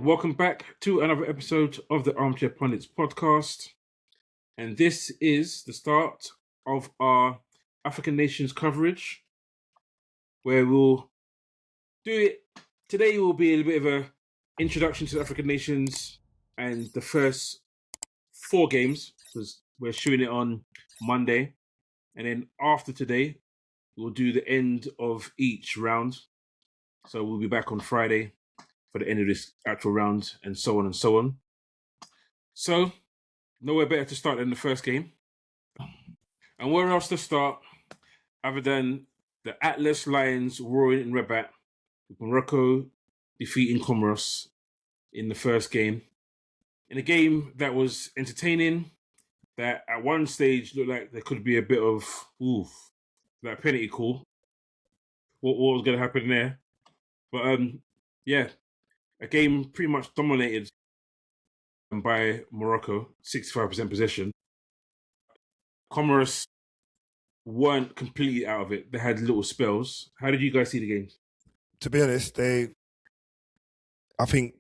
welcome back to another episode of the Armchair Pundits podcast. And this is the start of our African nations coverage, where we'll do it. Today will be a bit of an introduction to the African nations and the first 4 games, because we're shooting it on Monday. And then after today, we'll do the end of each round. So we'll be back on Friday for the end of this actual round, and so on and so on. So, nowhere better to start than the first game. And where else to start other than the Atlas Lions roaring in Rabat, with Morocco defeating Comoros in the first game. In a game that was entertaining, that at one stage looked like there could be a bit of, that penalty call. What was going to happen there? But, yeah. A game pretty much dominated by Morocco, 65% possession. Comoros weren't completely out of it. They had little spells. How did you guys see the games? To be honest, I think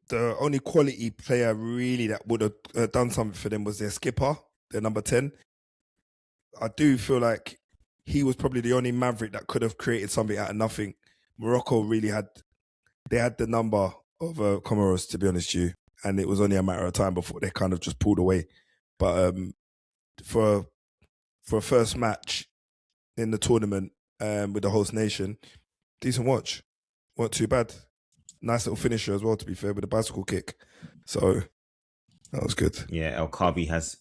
the only quality player really that would have done something for them was their skipper, their number 10. I do feel like he was probably the only maverick that could have created something out of nothing. Morocco really had the number of Comoros, to be honest with you, and it was only a matter of time before they kind of just pulled away. But for a first match in the tournament with the host nation, decent watch. Weren't too bad. Nice little finisher as well, to be fair, with a bicycle kick. So that was good. Yeah, El Kabi has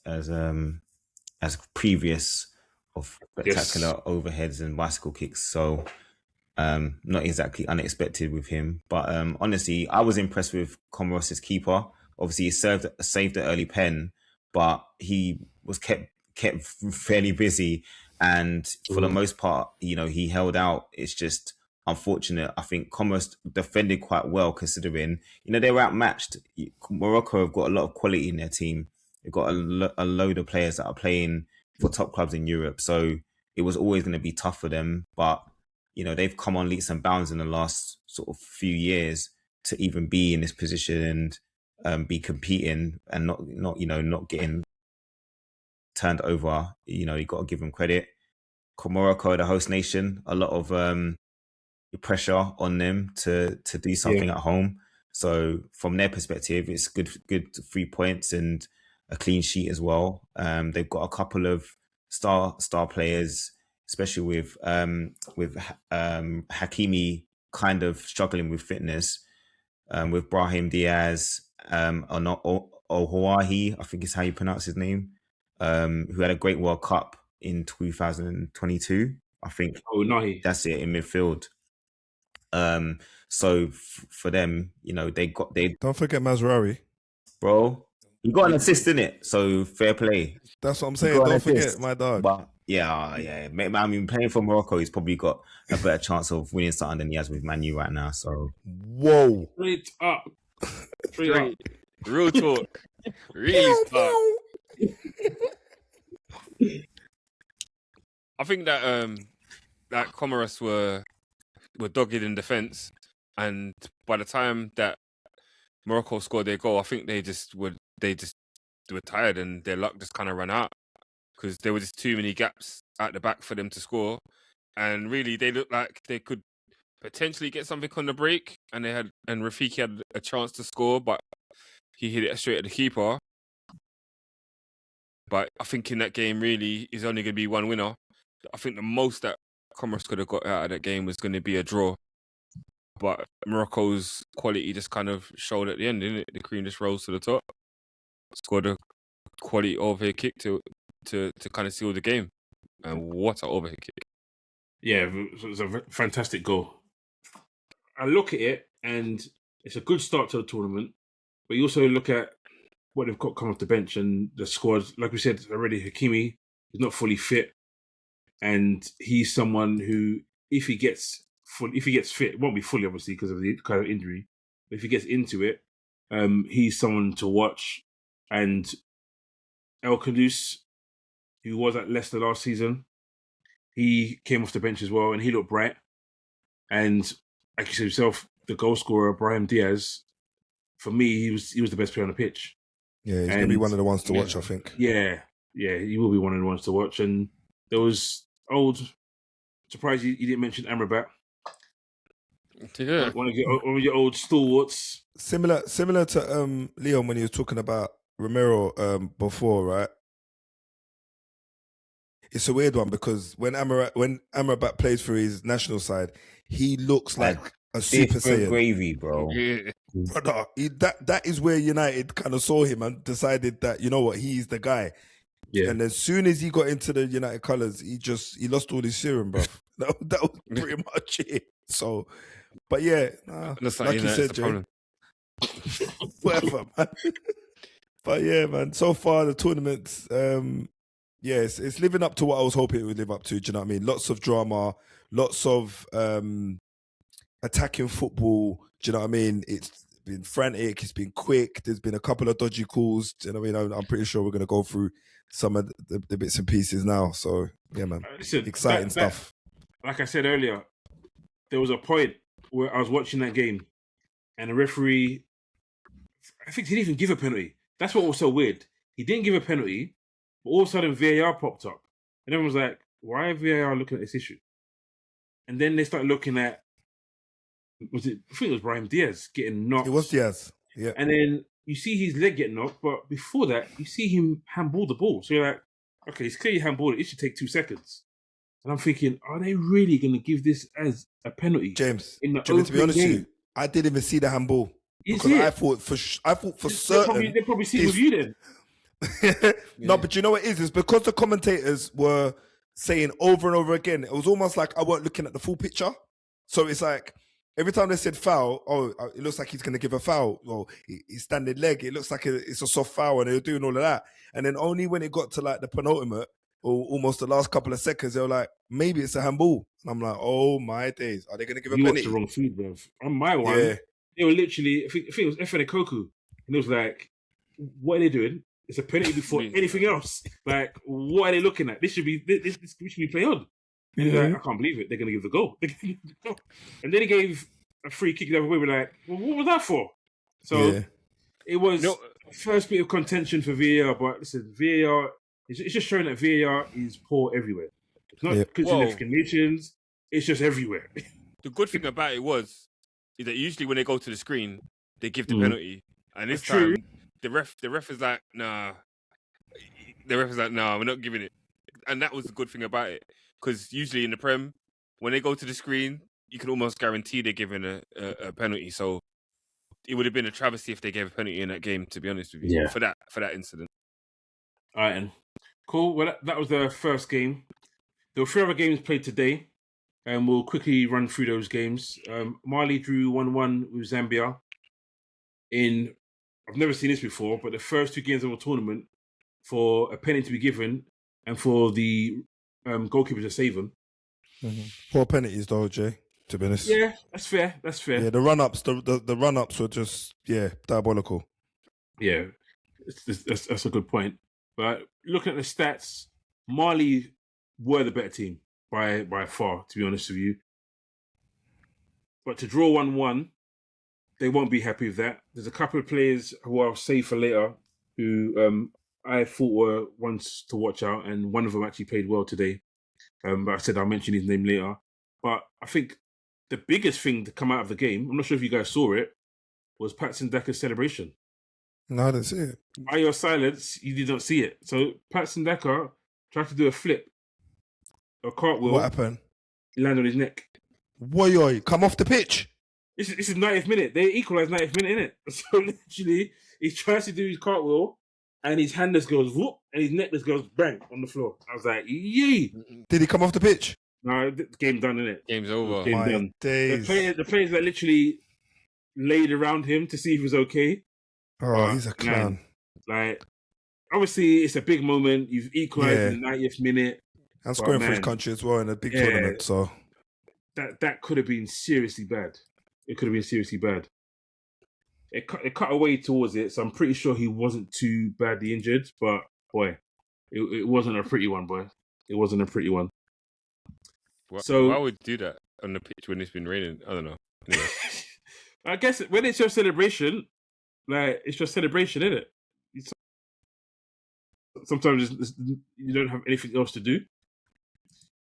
previous of spectacular overheads and bicycle kicks. So not exactly unexpected with him, but honestly, I was impressed with Comoros' keeper. Obviously, he saved the early pen, but he was kept fairly busy, and for the most part, he held out. It's just unfortunate. I think Comoros defended quite well, considering they were outmatched. Morocco have got a lot of quality in their team. They've got a load of players that are playing for top clubs in Europe, so it was always going to be tough for them, but they've come on leaps and bounds in the last sort of few years to even be in this position and be competing and not getting turned over. You got to give them credit. Morocco, the host nation, a lot of pressure on them to do something at home. So from their perspective, it's good 3 points and a clean sheet as well. They've got a couple of star players, especially with Hakimi kind of struggling with fitness, with Brahim Diaz, Ohawahi, I think is how you pronounce his name, who had a great World Cup in 2022, I think. Oh, Nahi. That's it, in midfield. So for them, they don't forget Mazraoui, bro. You got an assist in it, so fair play. That's what I'm saying. Don't forget my dog. But yeah. I mean, playing for Morocco, he's probably got a better chance of winning something than he has with Man U right now. So, whoa, straight up. Real talk, really smart. I think that Comoros were dogged in defence, and by the time that Morocco scored their goal, I think they were tired and their luck just kind of ran out, because there were just too many gaps at the back for them to score. And really, they looked like they could potentially get something on the break, and Rafiki had a chance to score, but he hit it straight at the keeper. But I think in that game, really, is only going to be one winner. I think the most that Comoros could have got out of that game was going to be a draw. But Morocco's quality just kind of showed at the end, didn't it? The cream just rose to the top. Scored a quality overhead kick to kind of seal the game. And what an overhead kick. Yeah, it was a fantastic goal. I look at it, and it's a good start to the tournament, but you also look at what they've got come off the bench and the squad. Like we said already, Hakimi is not fully fit, and he's someone who, if he gets fit, it won't be fully obviously because of the kind of injury, but if he gets into it, he's someone to watch. And El Kudus, who was at Leicester last season, he came off the bench as well, and he looked bright. And like you said yourself, the goal scorer, Brahim Diaz, for me, he was the best player on the pitch. Yeah, he's gonna be one of the ones to watch, I think. Yeah, he will be one of the ones to watch. And there was surprised you didn't mention Amrabat. Yeah. One of your old stalwarts. Similar to Leon when he was talking about Romero before, right? It's a weird one because when Amrabat plays for his national side, he looks like a Super Saiyan. Gravy, bro. Yeah. Brother, that is where United kind of saw him and decided that, you know what, he's the guy. Yeah. And as soon as he got into the United colours, he lost all his serum, bro. That was pretty much it. So, but yeah, like you said, Jay, whatever, man. But yeah, man. So far, the tournament, it's living up to what I was hoping it would live up to. Do you know what I mean? Lots of drama, lots of attacking football. Do you know what I mean? It's been frantic. It's been quick. There's been a couple of dodgy calls. Do you know what I mean? I'm pretty sure we're going to go through some of the bits and pieces now. So yeah, man, listen, exciting stuff. Like I said earlier, there was a point where I was watching that game, and the referee, I think he didn't even give a penalty. That's what was so weird. He didn't give a penalty, but all of a sudden VAR popped up, and everyone was like, "Why are VAR looking at this issue?" And then they started looking at, I think it was Brahim Diaz getting knocked. It was Diaz, yeah. And then you see his leg get knocked, but before that, you see him handball the ball. So you're like, okay, it's clearly handballed. It should take 2 seconds. And I'm thinking, are they really going to give this as a penalty? James, in the to be honest with you, I didn't even see the handball. Because I thought for certain. They probably see it with you then. No, but you know what it is? It's because the commentators were saying over and over again. It was almost like I weren't looking at the full picture. So it's like every time they said foul, it looks like he's going to give a foul. Well, he's standing leg. It looks like it's a soft foul, and they were doing all of that. And then only when it got to like the penultimate or almost the last couple of seconds, they were like, maybe it's a handball. And I'm like, oh my days, are they going to give a penalty? You watched the wrong feed, bro. On my one, they were literally, I think it was Efene Koku, and it was like, what are they doing? It's a penalty before anything else. Like, what are they looking at? This should be play on. And he's like, I can't believe it. They're going to give the goal. And then he gave a free kick the other way. We're like, well, what was that for? So it was first bit of contention for VAR. But listen, VAR, it's just showing that VAR is poor everywhere. It's not because of the conditions. It's just everywhere. The good thing about it is that usually when they go to the screen, they give the penalty. And this time, the ref is like, nah. The ref is like, nah, we're not giving it. And that was the good thing about it. Because usually in the Prem, when they go to the screen, you can almost guarantee they're giving a penalty. So it would have been a travesty if they gave a penalty in that game, to be honest with you, for that incident. All right, then. Cool. Well, that was the first game. There were 3 other games played today, and we'll quickly run through those games. Mali drew 1-1 with Zambia. I've never seen this before, but the first 2 games of a tournament for a penalty to be given and for the goalkeeper to save them. Mm-hmm. Poor penalties, though, Jay. To be honest. Yeah, that's fair. Yeah, the run-ups, the run-ups were just diabolical. Yeah, that's a good point. But looking at the stats, Mali were the better team by far, to be honest with you. But to draw 1-1, they won't be happy with that. There's a couple of players who I'll save for later who I thought were ones to watch out, and one of them actually played well today. But I said I'll mention his name later. But I think the biggest thing to come out of the game, I'm not sure if you guys saw it, was Patson Daka's celebration. No, I didn't see it. By your silence, you did not see it. So Patson Daka tried to do a flip, a cartwheel. What happened? He landed on his neck. Woy, come off the pitch. This is 90th minute. They equalised 90th minute, innit? So literally, he tries to do his cartwheel, and his hand just goes whoop, and his neck just goes bang on the floor. I was like, yee. Did he come off the pitch? No, the game done, innit? Game's over. Game done. Days. The players that literally laid around him to see if he was okay. Oh, he's a clown. Like, obviously, it's a big moment. You've equalised in the 90th minute. And scoring for his country as well in a big tournament. So that could have been seriously bad. It could have been seriously bad. It cut away towards it, so I'm pretty sure he wasn't too badly injured. But boy, it wasn't a pretty one, boy. It wasn't a pretty one. Why would you do that on the pitch when it's been raining? I don't know. Anyway. I guess when it's your celebration, like it's just celebration, isn't it? Sometimes you don't have anything else to do.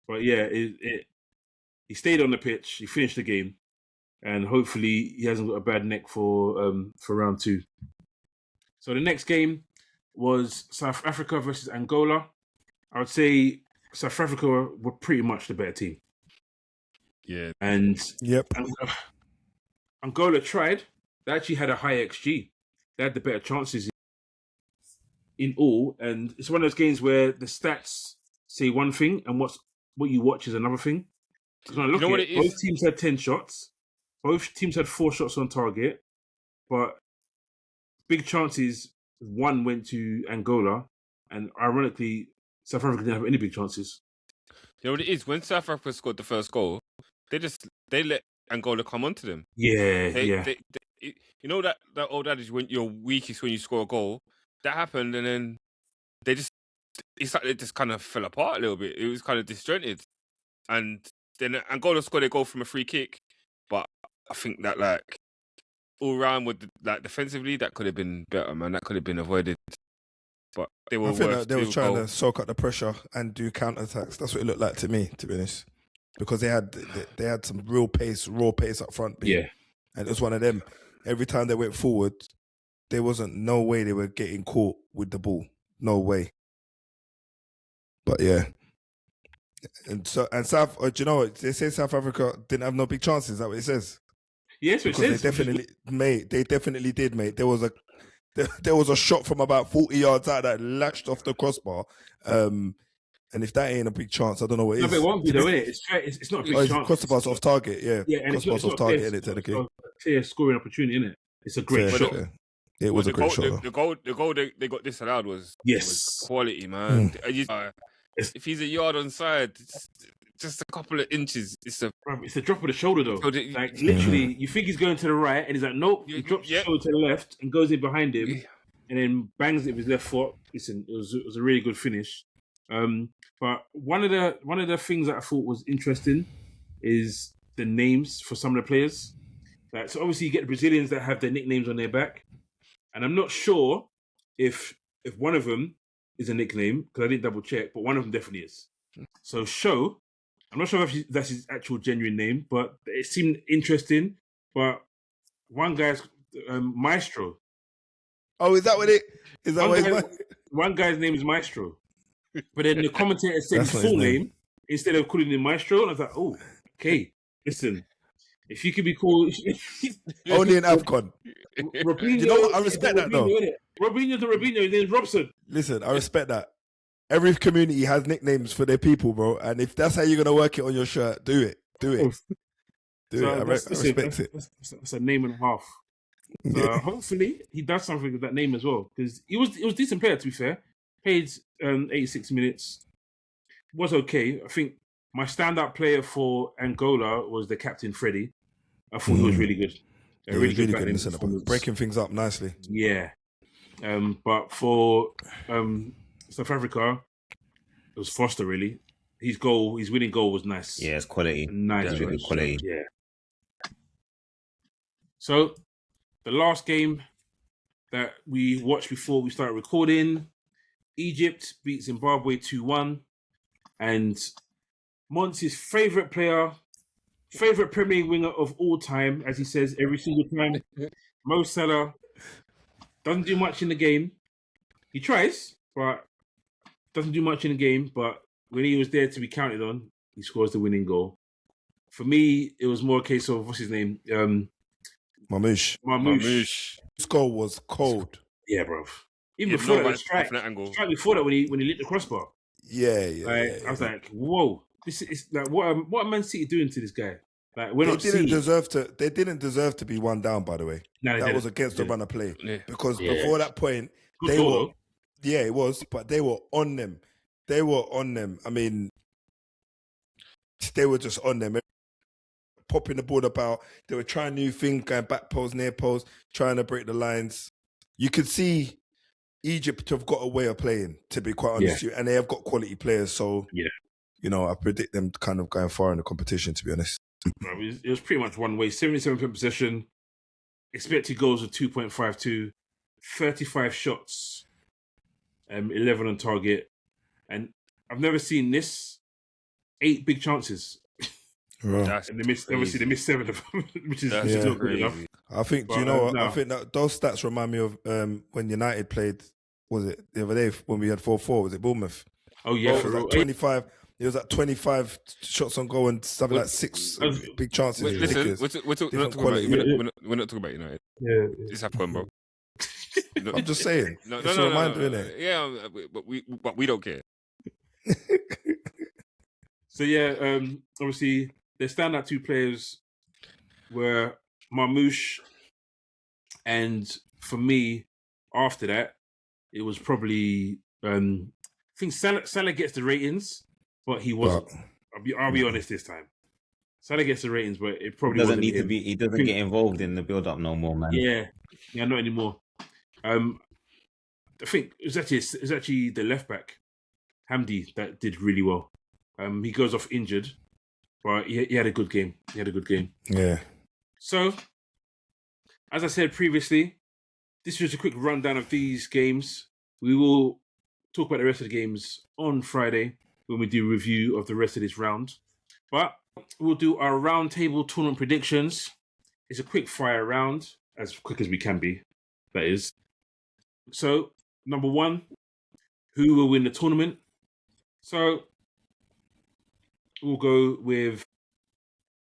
But yeah, he stayed on the pitch. He finished the game, and hopefully he hasn't got a bad neck for round 2. So the next game was South Africa versus Angola. I would say South Africa were pretty much the better team. Yeah. And Yep. Angola tried. They actually had a high XG. They had the better chances in all. And it's one of those games where the stats say one thing and what you watch is another thing. So when I look at it, both teams had 10 shots. Both teams had 4 shots on target. But big chances, one went to Angola. And ironically, South Africa didn't have any big chances. You know what it is? When South Africa scored the first goal, they let Angola come onto them. Yeah. You know that old adage, when you're weakest when you score a goal? That happened, and then it's like it just kind of fell apart a little bit. It was kind of disjointed. And then Angola scored a goal from a free kick. But I think that, like, all round with defensively, that could have been better, man. That could have been avoided. But they were. I think that they were trying to soak up the pressure and do counter-attacks. That's what it looked like to me, to be honest. Because they had some raw pace up front. Yeah. And it was one of them. Every time they went forward, there wasn't no way they were getting caught with the ball. No way. But yeah. And South, do you know what? They say South Africa didn't have no big chances. Is that what it says? Yes, because it says. They definitely did, mate. There was a shot from about 40 yards out that latched off the crossbar. And if that ain't a big chance, I don't know what it is. No, but it won't be though, innit? It's not a big chance. Crossbar's off target, yeah. Yeah, and crossbar's off target, innit, technically. It's a clear scoring opportunity, innit? It's a great shot. Fair. It was a great shot. The goal they got disallowed was quality, man. If he's a yard on side, just a couple of inches, it's a drop of the shoulder though. Like literally, you think he's going to the right, and he's like, nope. He drops the shoulder to the left and goes in behind him, and then bangs it with his left foot. Listen, it was a really good finish. But one of the things that I thought was interesting is the names for some of the players. Like, so obviously you get the Brazilians that have their nicknames on their back, and I'm not sure if one of them is a nickname because I didn't double check, but one of them definitely is. So Show, I'm not sure if that's his actual genuine name, but it seemed interesting. But one guy's Maestro. Oh, is that what it is? One guy's name is Maestro. But then the commentator said his full name instead of calling him Maestro. And I was like, oh, okay, listen. If you could be called... Only in AFCON. Robinho, you know what? I respect that, though. Robinho to Robinho, his name's Robson. Listen, I respect that. Every community has nicknames for their people, bro. And if that's how you're going to work it on your shirt, do it. Do it. I respect it. That's a name and a half. So hopefully he does something with that name as well. Because he was a decent player, to be fair. Played 86 minutes. Was okay. I think my standout player for Angola was the captain, Freddie. I thought he was really good. Really good. Breaking things up nicely. Yeah. But for South Africa, it was Foster, really. His winning goal was nice. Yeah, it's quality. Nice. Really good quality. Yeah. So, the last game that we watched before we started recording, Egypt beat Zimbabwe 2-1. And Monty's favourite player, favourite Premier League winger of all time, as he says every single time, Mo Salah, doesn't do much in the game. He tries, but doesn't do much in the game. But when he was there to be counted on, he scores the winning goal. For me, it was more a case of, what's his name? Marmoush. This goal was cold. Yeah, bro. Even before that, strike before that when he lit the crossbar. Yeah. I was like, whoa. This is like what are Man City doing to this guy? Like they didn't deserve to be one down, by the way. No, that was against the run of play. Yeah. Because before that point, it was, but they were on them. I mean, they were just on them. Popping the ball about. They were trying new things, going back post, near post, trying to break the lines. You could see Egypt have got a way of playing, to be quite honest with you, and they have got quality players. So, I predict them kind of going far in the competition, to be honest. It was pretty much one way. 77% possession. expected goals of 2.52, 35 shots, 11 on target, and I've never seen this. 8 big chances. Right. And they missed 7 of them, which is not good enough. I think, do you know what? I think that those stats remind me of when United played, was it the other day when we had 4-4, was it Bournemouth? Oh, yeah. It was like 25. It was like 25 shots on goal and something like 6 big chances. Listen, we're not talking about United. Yeah. It's AFCON, bro. I'm just saying. No, it's a reminder, innit? Yeah, but we don't care. So yeah, obviously the standout 2 players were Marmoush, and for me, after that, it was probably I think Salah gets the ratings, but he wasn't. I'll be honest this time. Salah gets the ratings, but it probably doesn't wasn't need to him. be. He doesn't get involved in the build-up no more, man. Yeah, not anymore. I think it was actually the left back, Hamdi, that did really well. He goes off injured, but he had a good game. Yeah. So, as I said previously, this was a quick rundown of these games. We will talk about the rest of the games on Friday when we do a review of the rest of this round. But we'll do our round table tournament predictions. It's a quick fire round, as quick as we can be, that is. So, number 1, who will win the tournament? So, we'll go with...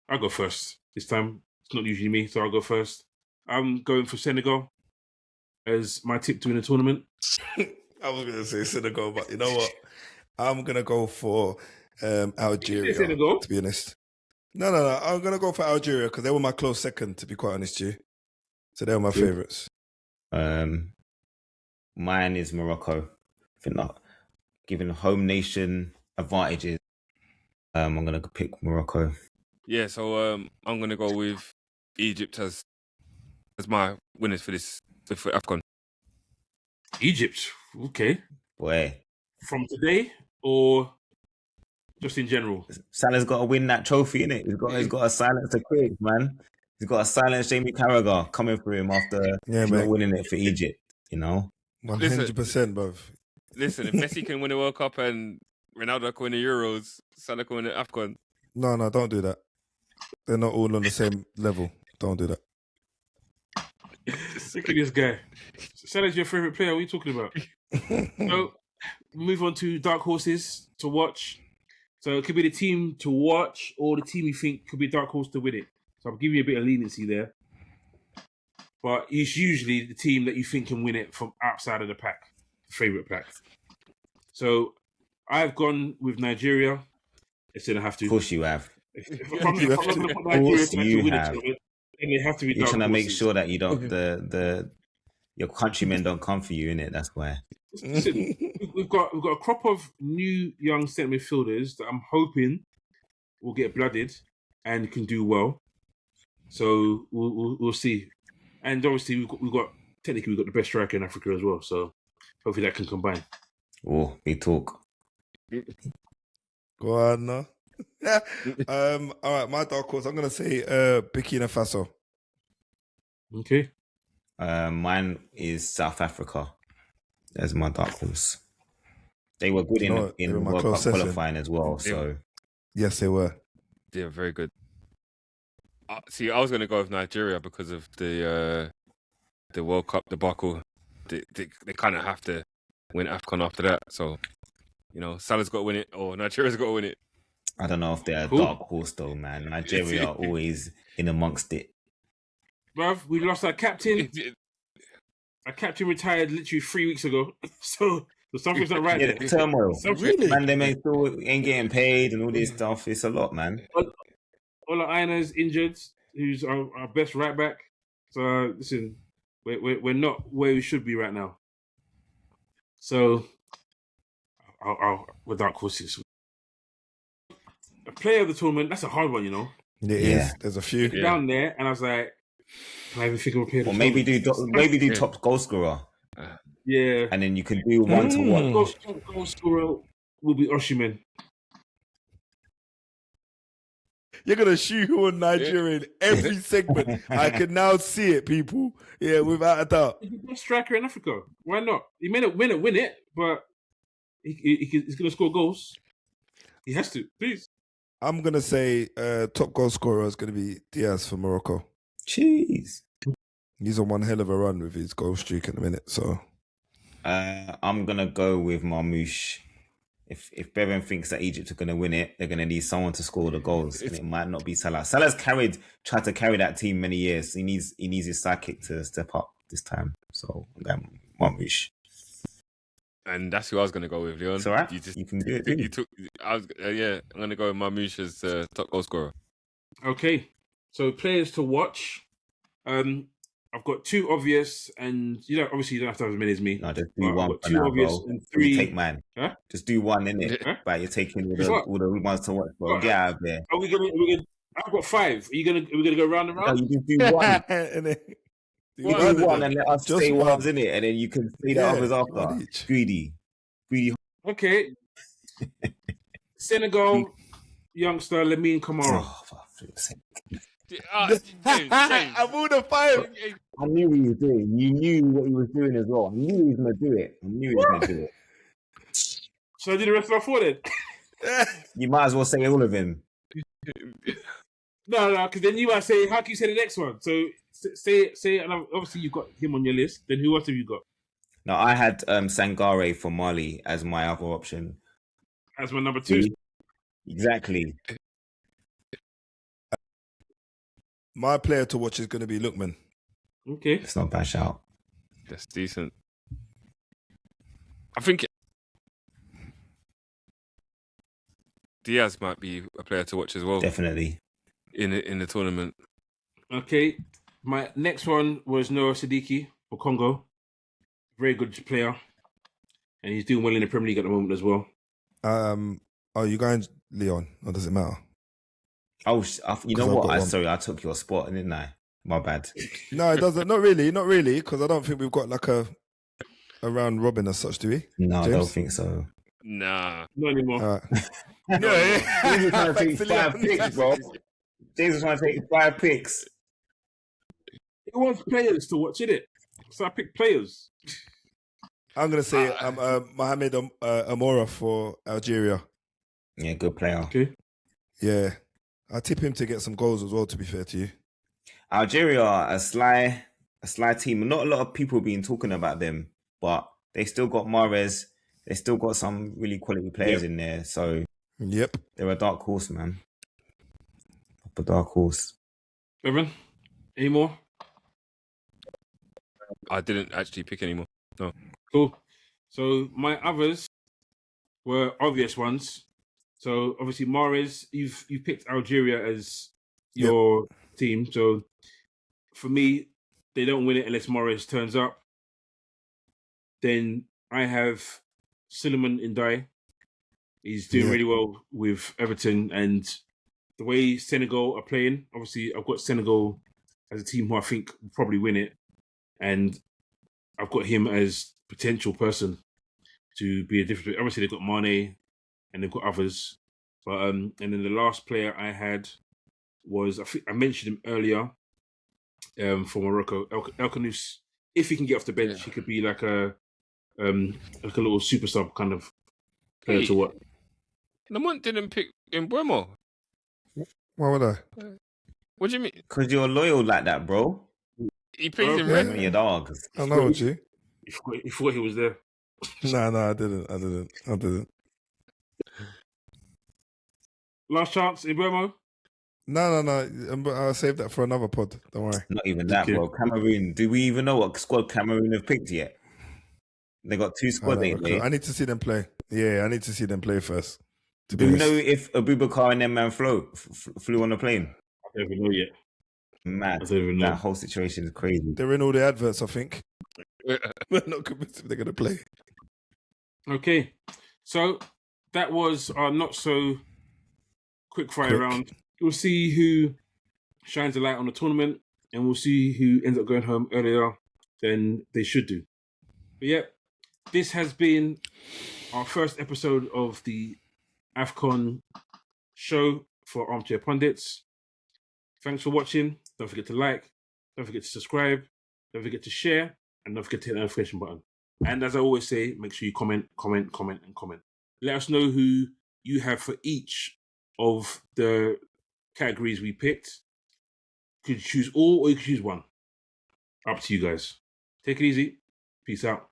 I'll go first this time. It's not usually me, so I'll go first. I'm going for Senegal as my tip to win the tournament. I was going to say Senegal, but you know what? I'm going to go for Algeria, Senegal? to be honest. No. I'm going to go for Algeria because they were my close second, to be quite honest with you. So they were my favourites. Mine is Morocco. I think that, given home nation advantages, I'm going to pick Morocco. Yeah, so I'm going to go with Egypt as my winners for AFCON. Egypt, okay. Boy. From today or just in general? Salah's got to win that trophy, innit? He's got to silence the critics, man. He's got to silence Jamie Carragher coming for him after not winning it for Egypt, you know? 100%, bruv. Listen, if Messi can win the World Cup and Ronaldo can win the Euros, Salah can win the AFCON. No, don't do that. They're not all on the same level. Don't do that. Look at this guy. Salah's your favourite player. What are you talking about? So, move on to dark horses to watch. So, it could be the team to watch or the team you think could be a dark horse to win it. So, I'll give you a bit of leniency there. But it's usually the team that you think can win it from outside of the pack, favourite pack. So, I've gone with Nigeria. Instead, I have to. Of course, you have. If I'm going to put Nigeria to win it, then they have to be dark horses. You're trying to make sure that you don't your countrymen don't come for you, innit? That's why. Listen, we've got a crop of new young centre midfielders that I'm hoping will get blooded and can do well. So we'll see. And obviously we've got the best striker in Africa as well. So hopefully that can combine. Oh, big talk. Go on, no. All right, my dark horse. I'm gonna say Burkina Faso. Okay. Mine is South Africa. That's my dark horse. They were good in World Cup qualifying as well. So yes, they were. Yeah, very good. See, I was going to go with Nigeria because of the World Cup debacle. They kind of have to win AFCON after that. So, you know, Salah's got to win it or Nigeria's got to win it. I don't know if they're a dark horse though, man. Nigeria are always in amongst it. Bruv, we lost our captain. Our captain retired literally 3 weeks ago. So something's not right there. Turmoil. Really? Man, they still ain't getting paid and all this stuff. It's a lot, man. Ola Aina's injured, who's our best right back. So listen, we're not where we should be right now. So we're dark horses. A player of the tournament, that's a hard one, you know. It is. There's a few down there, and I was like, can I even think of a player? Or maybe do top goal scorer. Yeah, and then you can do one to watch. Goal scorer will be Osimhen. You're gonna shoehorn Nigeria in every segment. I can now see it, people. Yeah, without a doubt. He's the best striker in Africa. Why not? He may not win it, but he's gonna score goals. He has to, please. I'm gonna say top goal scorer is gonna be Diaz for Morocco. Jeez. He's on one hell of a run with his goal streak at the minute. So I'm gonna go with Marmouche. If Bevan thinks that Egypt are gonna win it, they're gonna need someone to score the goals, and it might not be Salah. Salah's tried to carry that team many years. He needs his sidekick to step up this time. So Marmouche. And that's who I was going to go with, Leon. It's all right. You can do it. You took. I'm going to go with Marmouche as top goal scorer. Okay, so players to watch. I've got two obvious, and obviously you don't have to have as many as me. No, just do one. I've got two obvious and three. You take mine. Huh? Just do one, innit? Huh? But you're taking all the ones to watch, bro. Get out of there. Are we gonna? I've got five. Are we gonna go round and round? No, you just do one. You do one and let us say one's in it, and then you can say the others after. Greedy. Okay. Senegal youngster Lamine Comoros. Oh, for flip's sake. I would have five. I knew what he was doing. You knew what he was doing as well. I knew he was going to do it. So I did the rest of my four then. You might as well say all of him. No, because then you might say, how can you say the next one? So say, and obviously you've got him on your list. Then who else have you got? No, I had Sangare for Mali as my other option. As my number two. Exactly. My player to watch is going to be Lookman. Okay. It's not a bad shout. That's decent. I think Diaz might be a player to watch as well. Definitely. In the tournament. Okay. My next one was Noah Siddiqui for Congo. Very good player. And he's doing well in the Premier League at the moment as well. Are you going Leon, or does it matter? Oh, you know what? Sorry, I took your spot, didn't I? My bad. No, it doesn't. Not really, because I don't think we've got like a round robin as such, do we? No, James? I don't think so. Nah. Not anymore. All right. James was trying to take 5 picks, bro. James was trying to take 5 picks. He wants players to watch, innit? So I picked players. I'm going to say Mohamed Amora for Algeria. Yeah, good player. Okay. Yeah. I tip him to get some goals as well, to be fair to you. Algeria are a sly team. Not a lot of people being talking about them, but they still got Mahrez. They still got some really quality players in there. So they're a dark horse, man. A dark horse. Evan, any more? I didn't actually pick any more. No. Cool. So my others were obvious ones. So obviously Mahrez, you've picked Algeria as your team. So for me, they don't win it unless Mahrez turns up. Then I have Suleiman Ndiaye. He's doing really well with Everton, and the way Senegal are playing, obviously I've got Senegal as a team who I think will probably win it, and I've got him as potential person to be a different. Obviously they've got Mane and they've got others, but and then the last player I had was, I think I mentioned him earlier, for Morocco, El Khanous. If he can get off the bench, he could be like a little super sub kind of player to what. Lamont didn't pick Mbeumo. Why would I? What do you mean? Because you're loyal like that, bro. He picked him red. Your dogs. I know what you. He thought he was there. No, I didn't. Last chance, Mbeumo. No. I'll save that for another pod. Don't worry. Not even that, bro. Cameroon. Do we even know what squad Cameroon have picked yet? They got 2 squads, ain't they? I need to see them play. Yeah, I need to see them play first. Do you know if Abubakar and them man flew on the plane? I don't even know yet. Mad. I don't even know. That whole situation is crazy. They're in all the adverts, I think. We're not convinced if they're going to play. Okay, so that was our not so quick fire round. We'll see who shines a light on the tournament, and we'll see who ends up going home earlier than they should do. But yeah, this has been our first episode of the AFCON show for Armchair Pundits. Thanks for watching. Don't forget to like. Don't forget to subscribe. Don't forget to share. And don't forget to hit the notification button. And as I always say, make sure you comment. Let us know who you have for each of the categories we picked. Could you choose all or you could choose one? Up to you guys. Take it easy. Peace out.